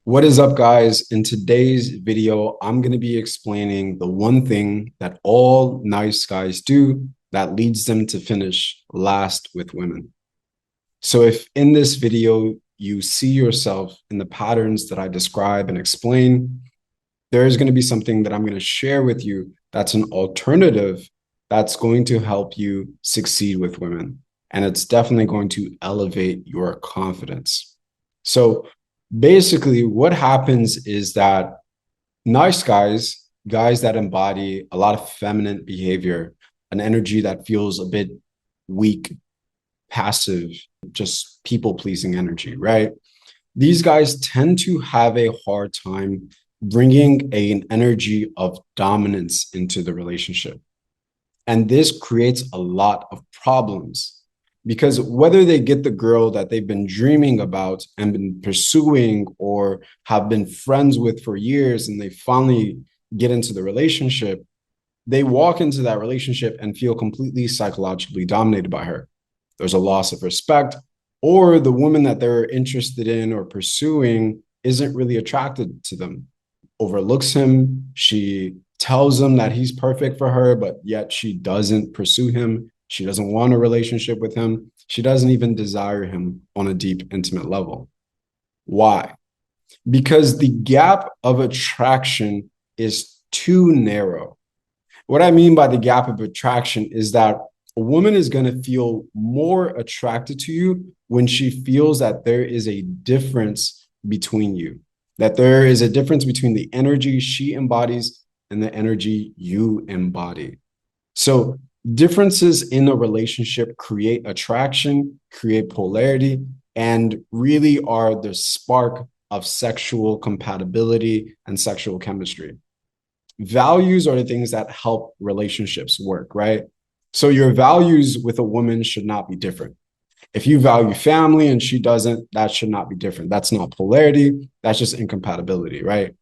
What is up, guys? In today's video, I'm going to be explaining the one thing that all nice guys do that leads them to finish last with women. So if in this video you see yourself in the patterns that I describe and explain, there is going to be something that I'm going to share with you that's an alternative that's going to help you succeed with women. And it's definitely going to elevate your confidence. So basically, what happens is that nice guys, guys that embody a lot of feminine behavior, an energy that feels a bit weak, passive, just people pleasing energy, right? These guys tend to have a hard time bringing an energy of dominance into the relationship. And this creates a lot of problems because whether they get the girl that they've been dreaming about and been pursuing or have been friends with for years and they finally get into the relationship, they walk into that relationship and feel completely psychologically dominated by her. There's a loss of respect, or the woman that they're interested in or pursuing isn't really attracted to them, overlooks him. She tells him that he's perfect for her, but yet she doesn't pursue him. She doesn't want a relationship with him. She doesn't even desire him on a deep, intimate level. Why? Because the gap of attraction is too narrow. What I mean by the gap of attraction is that a woman is going to feel more attracted to you when she feels that there is a difference between you, that there is a difference between the energy she embodies and the energy you embody. So differences in a relationship create attraction, create polarity, and really are the spark of sexual compatibility and sexual chemistry. Values are the things that help relationships work, right? So your values with a woman should not be different. If you value family and she doesn't, that should not be different. That's not polarity. That's just incompatibility, right?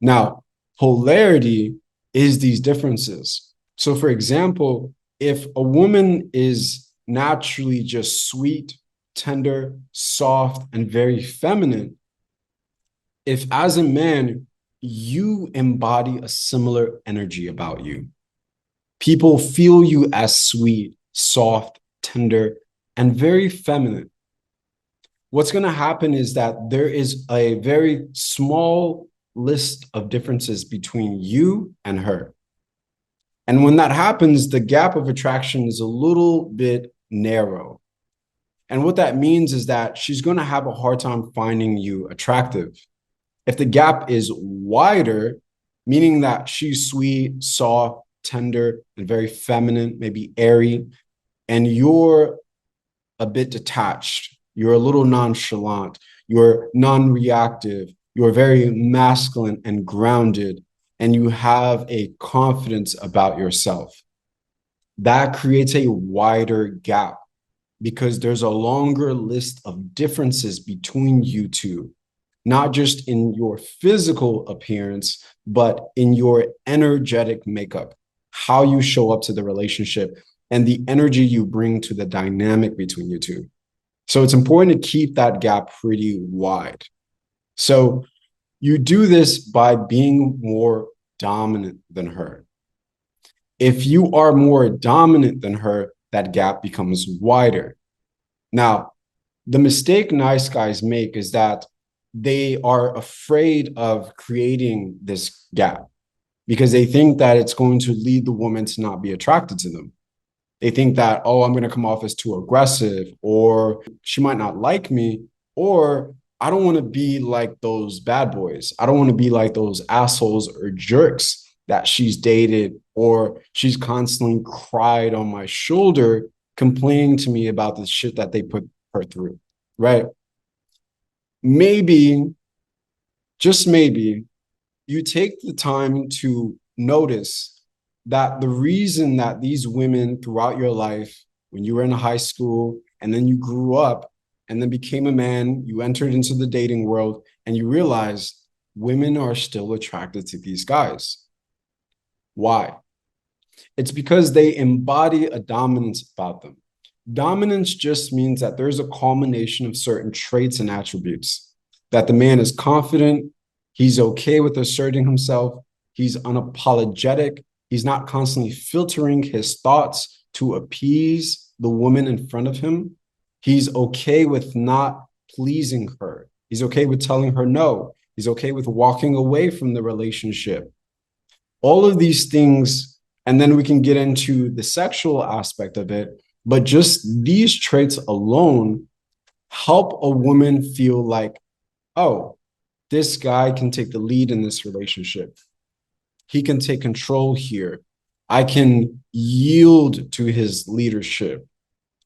Now, polarity is these differences. So, for example, if a woman is naturally just sweet, tender, soft, and very feminine, if as a man, you embody a similar energy about you, people feel you as sweet, soft, tender, and very feminine. What's going to happen is that there is a very small list of differences between you and her. And when that happens, the gap of attraction is a little bit narrow. And what that means is that she's going to have a hard time finding you attractive. If the gap is wider, meaning that she's sweet, soft, tender, and very feminine, maybe airy, and you're a bit detached, you're a little nonchalant, you're non-reactive, you're very masculine and grounded, and you have a confidence about yourself. That creates a wider gap because there's a longer list of differences between you two, not just in your physical appearance, but in your energetic makeup, how you show up to the relationship, and the energy you bring to the dynamic between you two. So it's important to keep that gap pretty wide. So you do this by being more dominant than her. If you are more dominant than her, that gap becomes wider. Now, the mistake nice guys make is that they are afraid of creating this gap because they think that it's going to lead the woman to not be attracted to them. They think that, oh, I'm going to come off as too aggressive, or she might not like me, or I don't want to be like those bad boys. I don't want to be like those assholes or jerks that she's dated, or she's constantly cried on my shoulder, complaining to me about the shit that they put her through, right? Maybe, just maybe, you take the time to notice that the reason that these women throughout your life, when you were in high school and then you grew up and then became a man, you entered into the dating world and you realized women are still attracted to these guys. Why? It's because they embody a dominance about them. Dominance just means that there's a culmination of certain traits and attributes. that the man is confident, he's okay with asserting himself, he's unapologetic, he's not constantly filtering his thoughts to appease the woman in front of him. He's okay with not pleasing her. He's okay with telling her no. He's okay with walking away from the relationship. All of these things, and then we can get into the sexual aspect of it, but just these traits alone help a woman feel like, oh, this guy can take the lead in this relationship. He can take control here. I can yield to his leadership.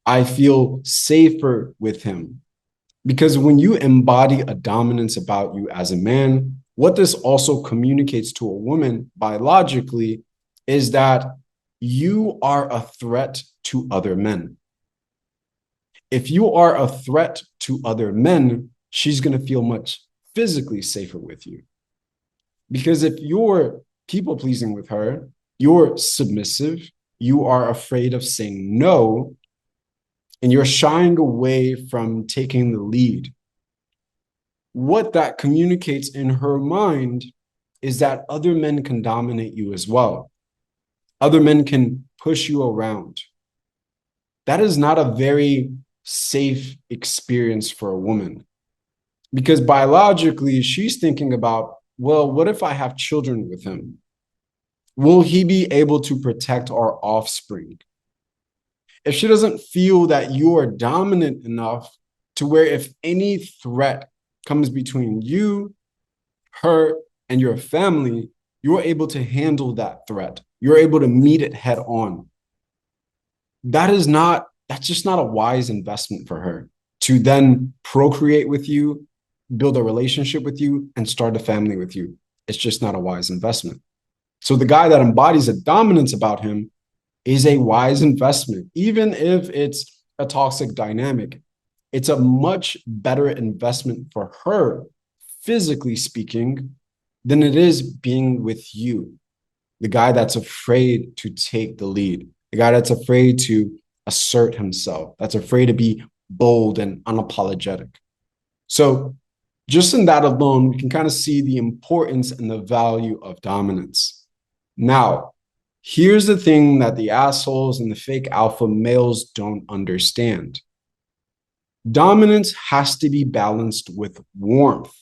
I feel safer with him. Because when you embody a dominance about you as a man, what this also communicates to a woman biologically is that you are a threat to other men. If you are a threat to other men, she's going to feel much physically safer with you. Because if you're people pleasing with her, you're submissive, you are afraid of saying no, and you're shying away from taking the lead. What that communicates in her mind is that other men can dominate you as well. Other men can push you around. That is not a very safe experience for a woman, because biologically she's thinking about, well, what if I have children with him? Will he be able to protect our offspring? If she doesn't feel that you are dominant enough to where if any threat comes between you, her, and your family, you're able to handle that threat. You're able to meet it head on. That's just not a wise investment for her to then procreate with you, build a relationship with you, and start a family with you. It's just not a wise investment. So the guy that embodies a dominance about him is a wise investment, even if it's a toxic dynamic. It's a much better investment for her, physically speaking, than it is being with you, the guy that's afraid to take the lead, the guy that's afraid to assert himself, that's afraid to be bold and unapologetic. So just in that alone, we can kind of see the importance and the value of dominance. Now, here's the thing that the assholes and the fake alpha males don't understand. Dominance has to be balanced with warmth.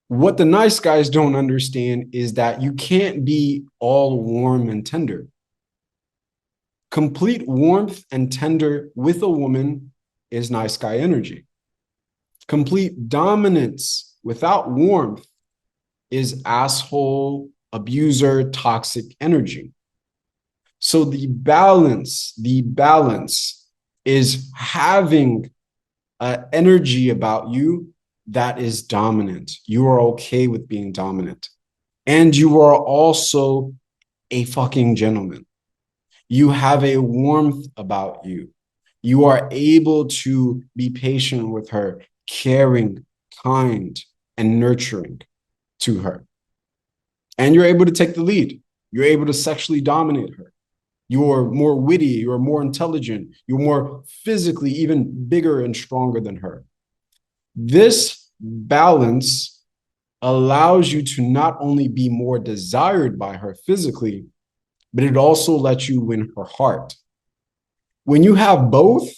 What the nice guys don't understand is that you can't be all warm and tender. Complete warmth and tender with a woman is nice guy energy. Complete dominance without warmth is asshole, abuser, toxic energy. So the balance is having energy about you that is dominant. You are okay with being dominant. And you are also a fucking gentleman. You have a warmth about you. You are able to be patient with her, caring, kind, and nurturing to her. And you're able to take the lead. You're able to sexually dominate her. You're more witty, you're more intelligent, you're more physically even bigger and stronger than her. This balance allows you to not only be more desired by her physically, but it also lets you win her heart. When you have both,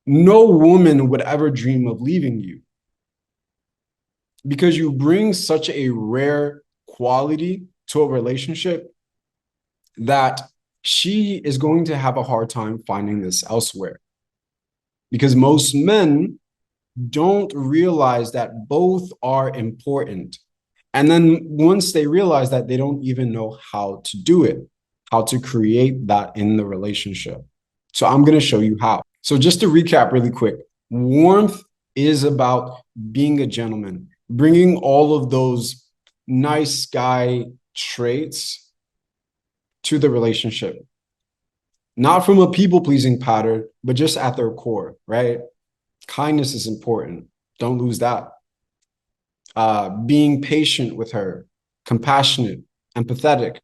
no woman would ever dream of leaving you, because you bring such a rare quality to a relationship that she is going to have a hard time finding this elsewhere. Because most men don't realize that both are important. And then once they realize that, they don't even know how to do it, how to create that in the relationship. So I'm going to show you how. So just to recap really quick, warmth is about being a gentleman, bringing all of those nice guy traits to the relationship. Not from a people-pleasing pattern, but just at their core, right? Kindness is important. Don't lose that. Being patient with her, compassionate, empathetic,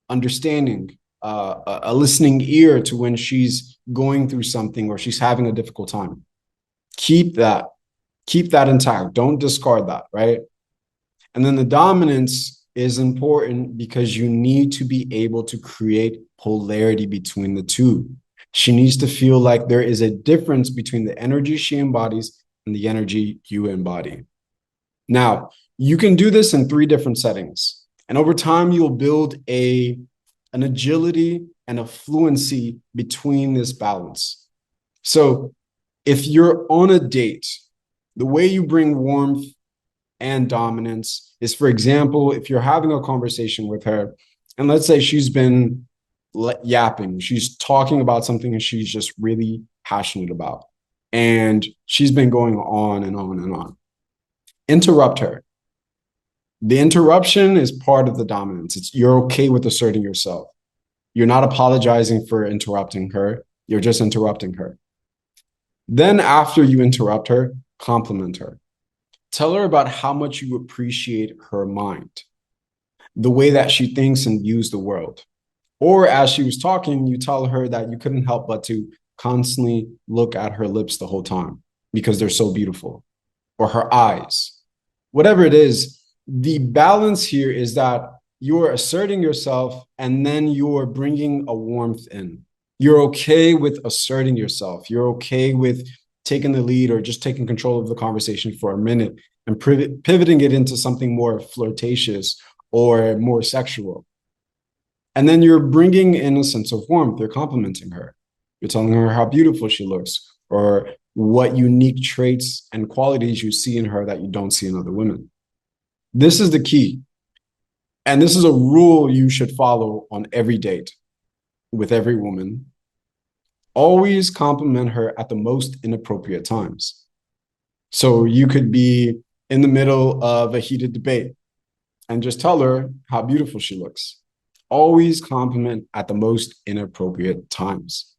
understanding, a listening ear to when she's going through something or she's having a difficult time. Keep that. Keep that intact. Don't discard that, right? And then the dominance is important because you need to be able to create polarity between the two. She needs to feel like there is a difference between the energy she embodies and the energy you embody. Now, you can do this in three different settings. And over time, you'll build an agility and a fluency between this balance. So if you're on a date, the way you bring warmth and dominance is, for example, if you're having a conversation with her, and let's say she's been yapping, she's talking about something that she's just really passionate about, and she's been going on and on and on. Interrupt her. The interruption is part of the dominance. You're okay with asserting yourself. You're not apologizing for interrupting her. You're just interrupting her. Then after you interrupt her, compliment her. Tell her about how much you appreciate her mind, the way that she thinks and views the world. Or as she was talking, you tell her that you couldn't help but to constantly look at her lips the whole time because they're so beautiful, or her eyes. Whatever it is, the balance here is that you're asserting yourself and then you're bringing a warmth in. You're okay with asserting yourself. You're okay with taking the lead or just taking control of the conversation for a minute and pivoting it into something more flirtatious or more sexual. And then you're bringing in a sense of warmth. You're complimenting her. You're telling her how beautiful she looks or what unique traits and qualities you see in her that you don't see in other women. This is the key. And this is a rule you should follow on every date with every woman. Always compliment her at the most inappropriate times. So you could be in the middle of a heated debate and just tell her how beautiful she looks. Always compliment at the most inappropriate times.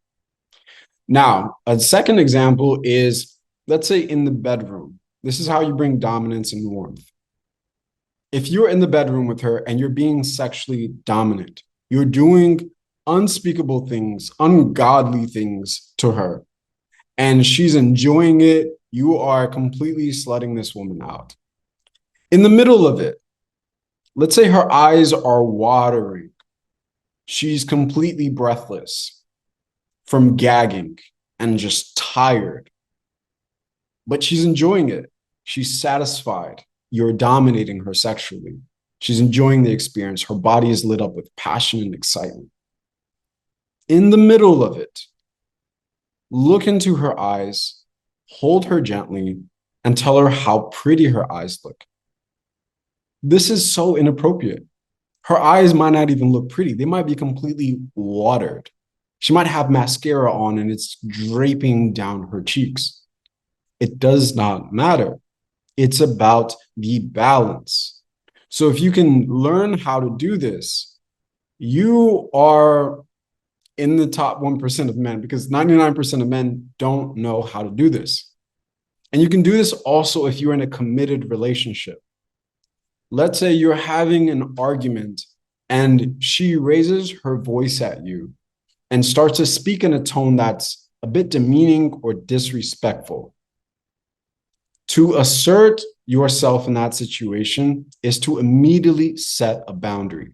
Now, a second example is, let's say in the bedroom. This is how you bring dominance and warmth. If you're in the bedroom with her and you're being sexually dominant, you're doing unspeakable things, ungodly things to her, and she's enjoying it, you are completely slutting this woman out. In the middle of it, let's say her eyes are watering. She's completely breathless from gagging and just tired, but she's enjoying it. She's satisfied. You're dominating her sexually. She's enjoying the experience. Her body is lit up with passion and excitement. In the middle of it, look into her eyes, hold her gently, and tell her how pretty her eyes look. This is so inappropriate. Her eyes might not even look pretty. They might be completely watered. She might have mascara on and it's draping down her cheeks. It does not matter. It's about the balance. So if you can learn how to do this, you are in the top 1% of men, because 99% of men don't know how to do this. And you can do this also if you're in a committed relationship. Let's say you're having an argument and she raises her voice at you and starts to speak in a tone that's a bit demeaning or disrespectful. To assert yourself in that situation is to immediately set a boundary,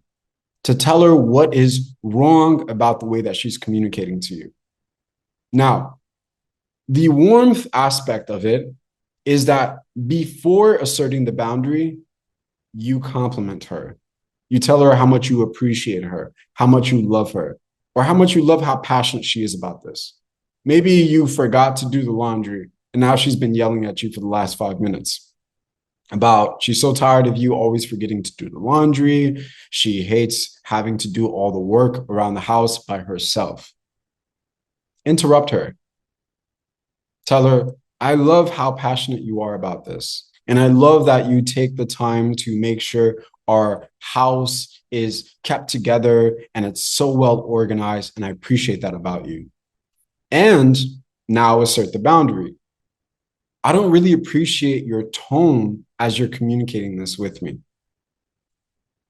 to tell her what is wrong about the way that she's communicating to you. Now, the warmth aspect of it is that before asserting the boundary, you compliment her. You tell her how much you appreciate her, how much you love her, or how much you love how passionate she is about this. Maybe you forgot to do the laundry and now she's been yelling at you for the last 5 minutes about she's so tired of you always forgetting to do the laundry. She hates having to do all the work around the house by herself. Interrupt her. Tell her, I love how passionate you are about this. And I love that you take the time to make sure our house is kept together and it's so well organized. And I appreciate that about you. And now assert the boundary. I don't really appreciate your tone as you're communicating this with me.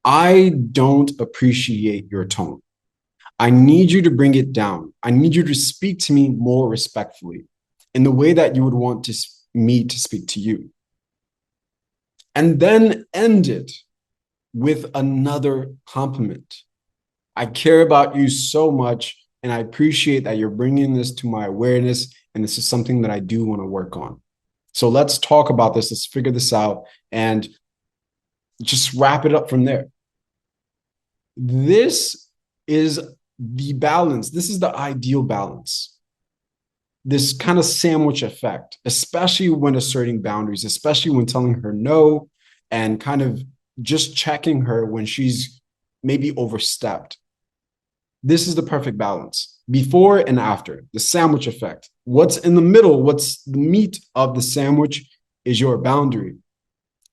I don't appreciate your tone. I need you to bring it down. I need you to speak to me more respectfully in the way that you would want to me to speak to you. And then end it with another compliment. I care about you so much, and I appreciate that you're bringing this to my awareness, and this is something that I do want to work on. So let's talk about this. Let's figure this out and just wrap it up from there. This is the balance. This is the ideal balance. This kind of sandwich effect, especially when asserting boundaries, especially when telling her no and kind of just checking her when she's maybe overstepped. This is the perfect balance. Before and after, the sandwich effect. What's in the middle, what's the meat of the sandwich is your boundary,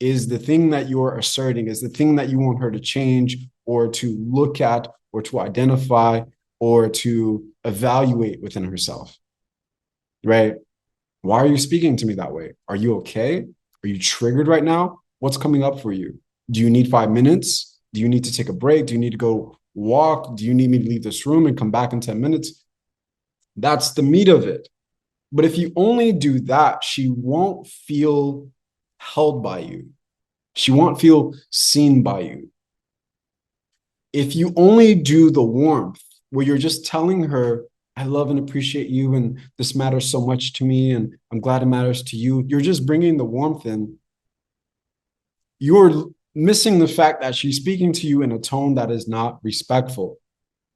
is the thing that you're asserting, is the thing that you want her to change or to look at or to identify or to evaluate within herself, right? Why are you speaking to me that way? Are you okay? Are you triggered right now? What's coming up for you? Do you need 5 minutes? Do you need to take a break? Do you need to go walk? Do you need me to leave this room and come back in 10 minutes? That's the meat of it. But if you only do that, she won't feel held by you. She won't feel seen by you. If you only do the warmth where you're just telling her, I love and appreciate you, and this matters so much to me, and I'm glad it matters to you, you're just bringing the warmth in. You're missing the fact that she's speaking to you in a tone that is not respectful.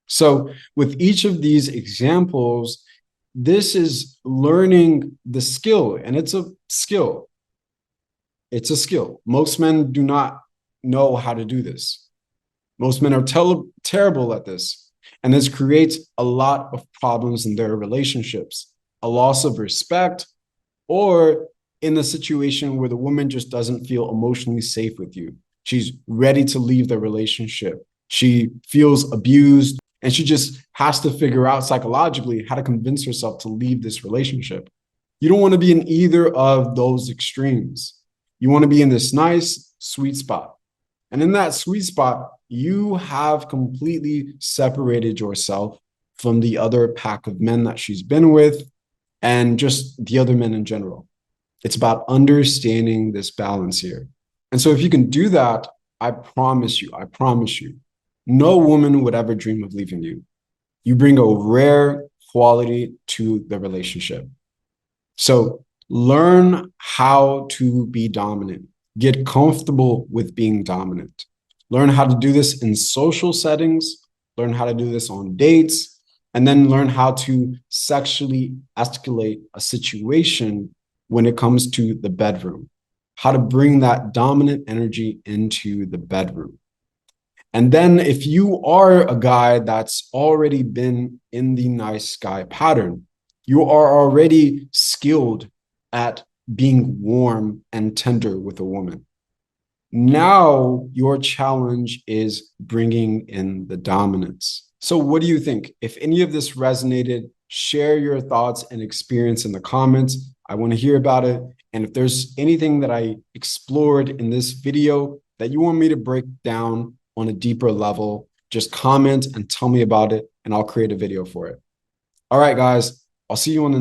So with each of these examples, this is learning the skill, and it's a skill. It's a skill. Most men do not know how to do this. Most men are terrible at this. And this creates a lot of problems in their relationships, a loss of respect, or in a situation where the woman just doesn't feel emotionally safe with you. She's ready to leave the relationship. She feels abused, and she just has to figure out psychologically how to convince herself to leave this relationship. You don't want to be in either of those extremes. You want to be in this nice, sweet spot. And in that sweet spot, you have completely separated yourself from the other pack of men that she's been with and just the other men in general. It's about understanding this balance here. And so if you can do that, I promise you, no woman would ever dream of leaving you. You bring a rare quality to the relationship. So learn how to be dominant. Get comfortable with being dominant. Learn how to do this in social settings. Learn how to do this on dates. And then learn how to sexually escalate a situation when it comes to the bedroom. How to bring that dominant energy into the bedroom. And then if you are a guy that's already been in the nice guy pattern, you are already skilled at being warm and tender with a woman. Now your challenge is bringing in the dominance. So what do you think? If any of this resonated, share your thoughts and experience in the comments. I want to hear about it. And if there's anything that I explored in this video that you want me to break down on a deeper level, just comment and tell me about it, and I'll create a video for it. All right, guys, I'll see you on the